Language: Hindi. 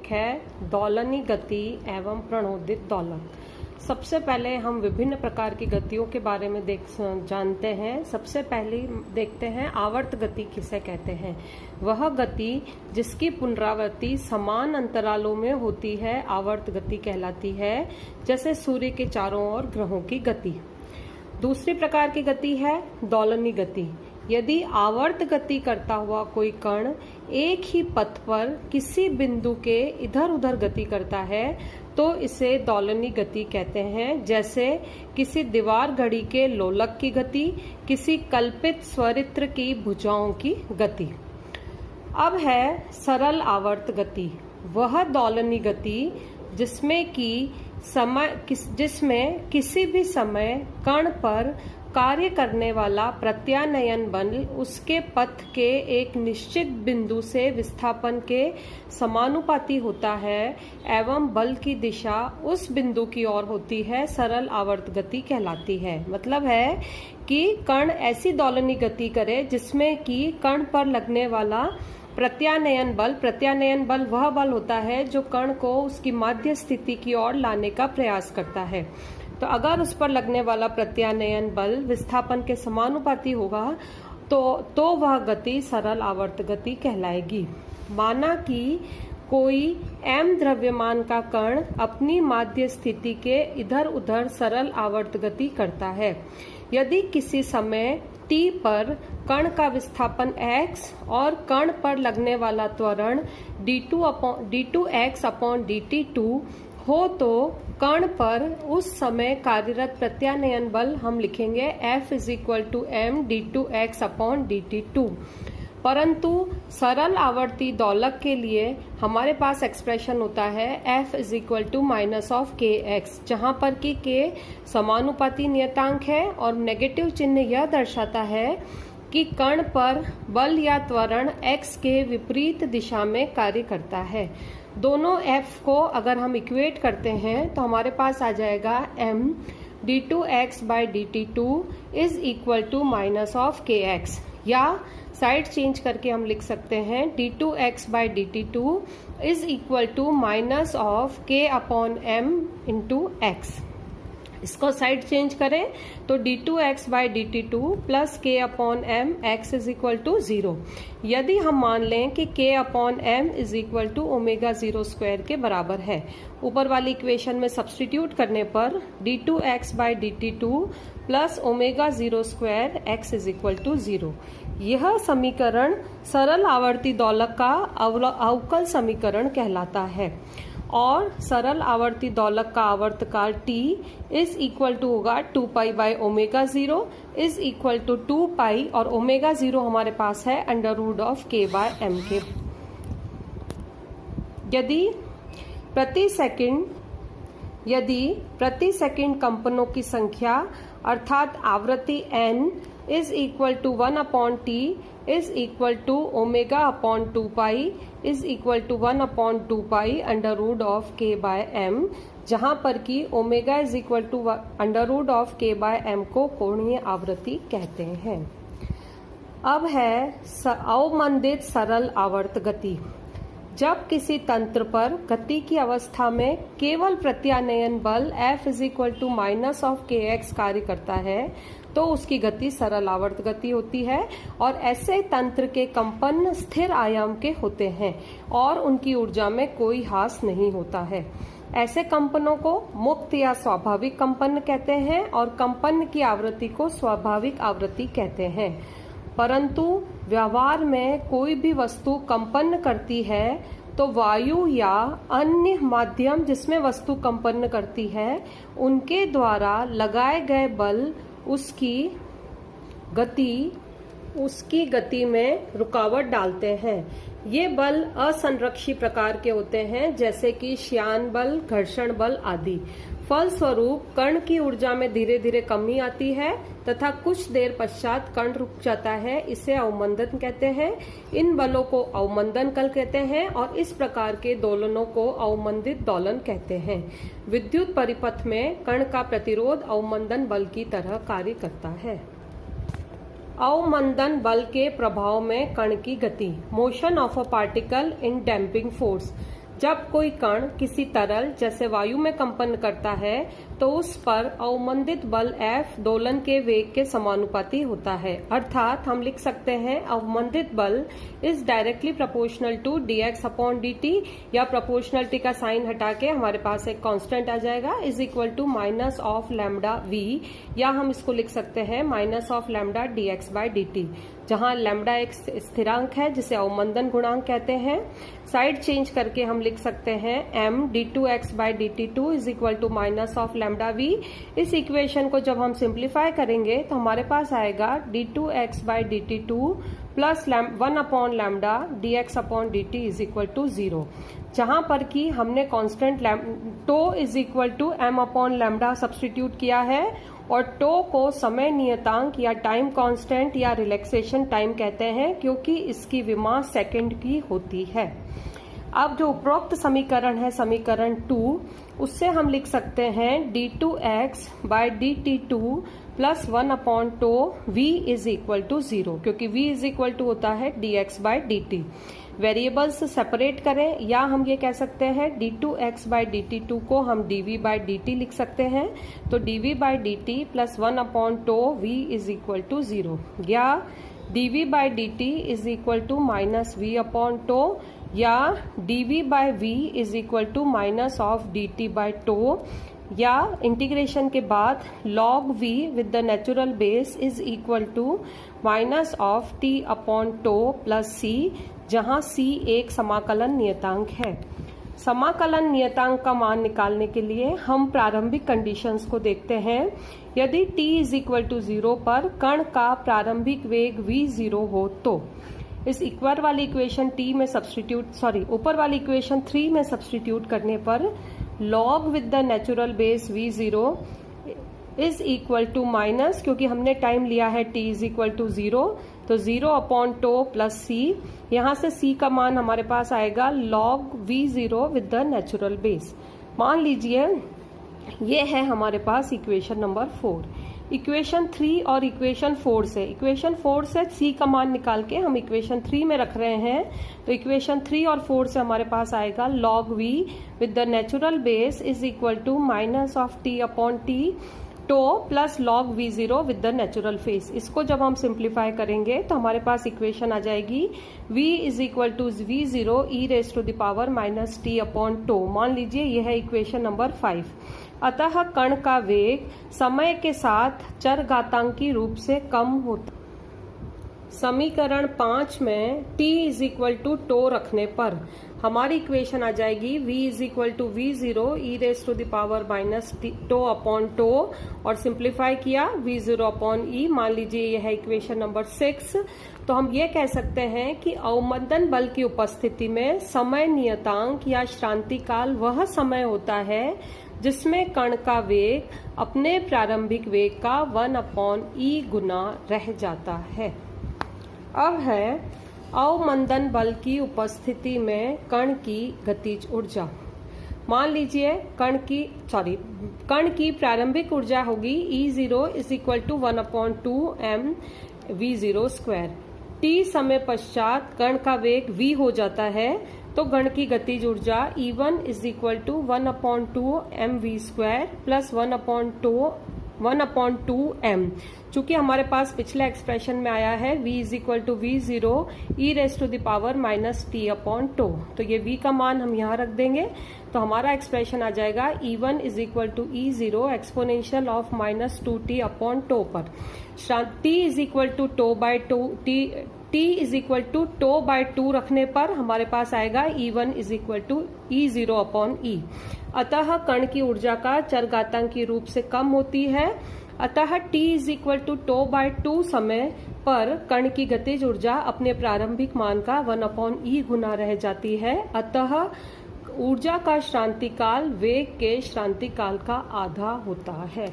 है दोलनी गति एवं प्रणोदित दोलक। सबसे पहले हम विभिन्न प्रकार की गतियों के बारे में जानते हैं। सबसे पहले देखते हैं आवर्त गति किसे कहते हैं। वह गति जिसकी पुनरावृत्ति समान अंतरालों में होती है आवर्त गति कहलाती है, जैसे सूर्य के चारों ओर ग्रहों की गति। दूसरी प्रकार की गति है दोलनी गति। यदि आवर्त गति करता हुआ कोई कण एक ही पथ पर किसी बिंदु के इधर उधर गति करता है तो इसे दोलनी गति कहते हैं, जैसे किसी दीवार घड़ी के लोलक की गति, किसी कल्पित स्वरित्र की भुजाओं की गति। अब है सरल आवर्त गति। वह दोलनी गति जिसमें किसी भी समय कण पर कार्य करने वाला प्रत्यानयन बल उसके पथ के एक निश्चित बिंदु से विस्थापन के समानुपाती होता है एवं बल की दिशा उस बिंदु की ओर होती है, सरल आवर्त गति कहलाती है। मतलब है कि कण ऐसी दोलनी गति करे जिसमें कि कण पर लगने वाला प्रत्यानयन बल वह बल होता है जो कण को उसकी माध्य स्थिति की ओर लाने का प्रयास करता है। तो अगर उस पर लगने वाला प्रत्यानयन बल विस्थापन के समानुपाती होगा तो वह गति सरल आवर्त गति कहलाएगी। माना कि कोई m द्रव्यमान का कण अपनी माध्य स्थिति के इधर उधर सरल आवर्त गति करता है। यदि किसी समय t पर कण का विस्थापन x और कण पर लगने वाला त्वरण d2x/dt2 हो तो कण पर उस समय कार्यरत प्रत्यानयन बल हम लिखेंगे F = m d2x/dt2। परंतु सरल आवर्ती दोलक के लिए हमारे पास एक्सप्रेशन होता है F = -kx, जहां पर कि k समानुपाती नियतांक है और नेगेटिव चिन्ह यह दर्शाता है कि कण पर बल या त्वरण x के विपरीत दिशा में कार्य करता है। दोनों f को अगर हम इक्वेट करते हैं तो हमारे पास आ जाएगा m d2x/dt2 = -kx, या साइड चेंज करके हम लिख सकते हैं d2x/dt2 = -k/m x। इसको साइड चेंज करें तो d2x/dt2 k/m x = 0। यदि हम मान लें कि k/m = ω02 के बराबर है, ऊपर वाली इक्वेशन में सब्स्टिट्यूट करने पर d2x/dt2 ω02 x = 0। यह समीकरण सरल आवर्ती दोलक का अवकल समीकरण कहलाता है और सरल आवर्ती दोलक का आवर्तकाल t होगा 2π/ω0 = 2π, और ω0 हमारे पास है √k/m के। यदि प्रति सेकंड कंपनों की संख्या अर्थात आवृत्ति n = 1/t = ω/2π = 1/2π √k/m, जहां पर कि ω = √k/m को कोणीय आवृत्ति कहते हैं। अब है अवमंदित सरल आवर्त गति। जब किसी तंत्र पर गति की अवस्था में केवल प्रत्यानयन बल F = -kx कार्य करता है तो उसकी गति सरल आवर्त गति होती है, और ऐसे तंत्र के कंपन स्थिर आयाम के होते हैं और उनकी ऊर्जा में कोई ह्रास नहीं होता है। ऐसे कंपनों को मुक्त या स्वाभाविक कंपन कहते हैं और कंपन की आवृत्ति को स्वाभाविक आवृत्ति कहते हैं। परंतु व्यवहार में कोई भी वस्तु कंपन करती है तो वायु या अन्य माध्यम जिसमें वस्तु कंपन करती है उनके द्वारा लगाए गए बल उसकी गति में रुकावट डालते हैं। ये बल असंरक्षी प्रकार के होते हैं, जैसे कि श्यान बल, घर्षण बल आदि। फलस्वरूप कण की ऊर्जा में धीरे धीरे कमी आती है तथा कुछ देर पश्चात कण रुक जाता है। इसे अवमंदन कहते हैं। इन बलों को अवमंदन कल कहते हैं और इस प्रकार के दोलनों को अवमंदित दोलन कहते हैं। विद्युत परिपथ में कण का प्रतिरोध अवमंदन बल की तरह कार्य करता है। अवमंदन बल के प्रभाव में कण की गति। Motion of a particle in damping force. जब कोई कण किसी तरल जैसे वायु में कंपन करता है तो उस पर अवमंदित बल F दोलन के वेग के समानुपाती होता है। अर्थात हम लिख सकते हैं अवमंदित बल is directly proportional to dx upon dt, या प्रोपोर्शनलिटी का साइन हटा के हमारे पास एक कांस्टेंट आ जाएगा, is equal to minus of lambda v, या हम इसको लिख सकते हैं minus of lambda dx by dt, जहां लैम्डा एक स्थिरांक है जिसे अवमंदन गुणांक कहते हैं। साइड चेंज करके हम लिख सकते हैं m d2x by dt2 is equal to minus of lambda v। इस इक्वेशन को जब हम सिंप्लीफाई करेंगे तो हमारे पास आएगा d2x by dt2 plus 1 upon lambda dx upon dt is equal to 0, जहां पर कि हमने constant tau is equal to m upon lambda substitute किया है, और टो को समय नियतांक या टाइम कांस्टेंट या रिलैक्सेशन टाइम कहते हैं क्योंकि इसकी विमा सेकंड की होती है। अब जो उपरोक्त समीकरण है समीकरण 2, उससे हम लिख सकते हैं d2x by dt2 plus 1 upon tau v is equal to 0, क्योंकि v इज इक्वल टू होता है dx by dt। Variables separate करें, या हम ये कह सकते हैं d2x बाय dt2 को हम dv बाय dt लिख सकते हैं, तो dv bye dt plus 1 upon tau v is equal to 0, या dv bye dt is equal to minus v upon tau, या dv by v is equal to minus of dt by tau, या इंटीग्रेशन के बाद log v with the natural base is equal to minus of t upon tau plus c, जहां c एक समाकलन नियतांक है। समाकलन नियतांक का मान निकालने के लिए हम प्रारंभिक कंडीशंस को देखते हैं। यदि t इज इक्वल टू 0 पर कण का प्रारंभिक वेग v0 हो तो इस ऊपर वाली इक्वेशन ऊपर वाली इक्वेशन 3 में सब्स्टिट्यूट करने पर log with the natural base v0 is equal to minus, क्योंकि हमने टाइम लिया है t इज इक्वल टू 0, तो 0 अपॉन टो प्लस c, यहाँ से c का मान हमारे पास आएगा log v0 with the natural base. मान लीजिए ये है हमारे पास इक्वेशन नंबर 4। इक्वेशन 3 और इक्वेशन 4 से c का मान निकाल के हम इक्वेशन 3 में रख रहे हैं, तो इक्वेशन 3 और 4 से हमारे पास आएगा log v with the natural base is equal to minus of t upon T tau plus log v0 with the natural face. इसको जब हम सिंप्लीफाई करेंगे तो हमारे पास इक्वेशन आ जाएगी v is equal to v0 e raise to the power minus t upon tau. मान लीजिए यह है इक्वेशन नंबर 5। अतः कण का वेग समय के साथ चरघातांकी रूप से कम होता। समीकरण 5 में t is equal to tau रखने पर हमारी इक्वेशन आ जाएगी v is equal to v0 e raise to the power minus tau upon tau, और सिंप्लीफाई किया v0 अपॉन e। मान लीजिए यह है इक्वेशन नंबर 6। तो हम ये कह सकते हैं कि अवमंदन बल की उपस्थिति में समय नियतांक या श्रांति काल वह समय होता है जिसमें कण का वेग अपने प्रारंभिक वेग का 1 अपॉन e गुना रह जाता है। अब है अवमंदन बल की उपस्थिति में कण की गतिज ऊर्जा। मान लीजिए कण की प्रारंभिक ऊर्जा होगी E0 is equal to 1 upon 2 m v0 square. t समय पश्चात कण का वेग v हो जाता है, तो कण की गतिज ऊर्जा E1 is equal to 1 upon 2 m v square plus 1 upon 2 m। चूंकि हमारे पास पिछले एक्सप्रेशन में आया है v is equal to v0 e raise to the power minus t upon tau, तो ये v का मान हम यहाँ रख देंगे, तो हमारा एक्सप्रेशन आ जाएगा E1 is equal to E0 exponential of minus 2t upon tau पर t is equal to tau by two t is equal to tau by 2 रखने पर हमारे पास आएगा E1 is equal to E0 upon E। अतः कण की ऊर्जा का चरघातांकी रूप से कम होती है। अतः t is equal to tau by 2 समय पर कण की गतिज ऊर्जा अपने प्रारंभिक मान का 1 अपॉन e गुना रह जाती है। अतः ऊर्जा का श्रांति काल वेग के श्रांति काल का आधा होता है।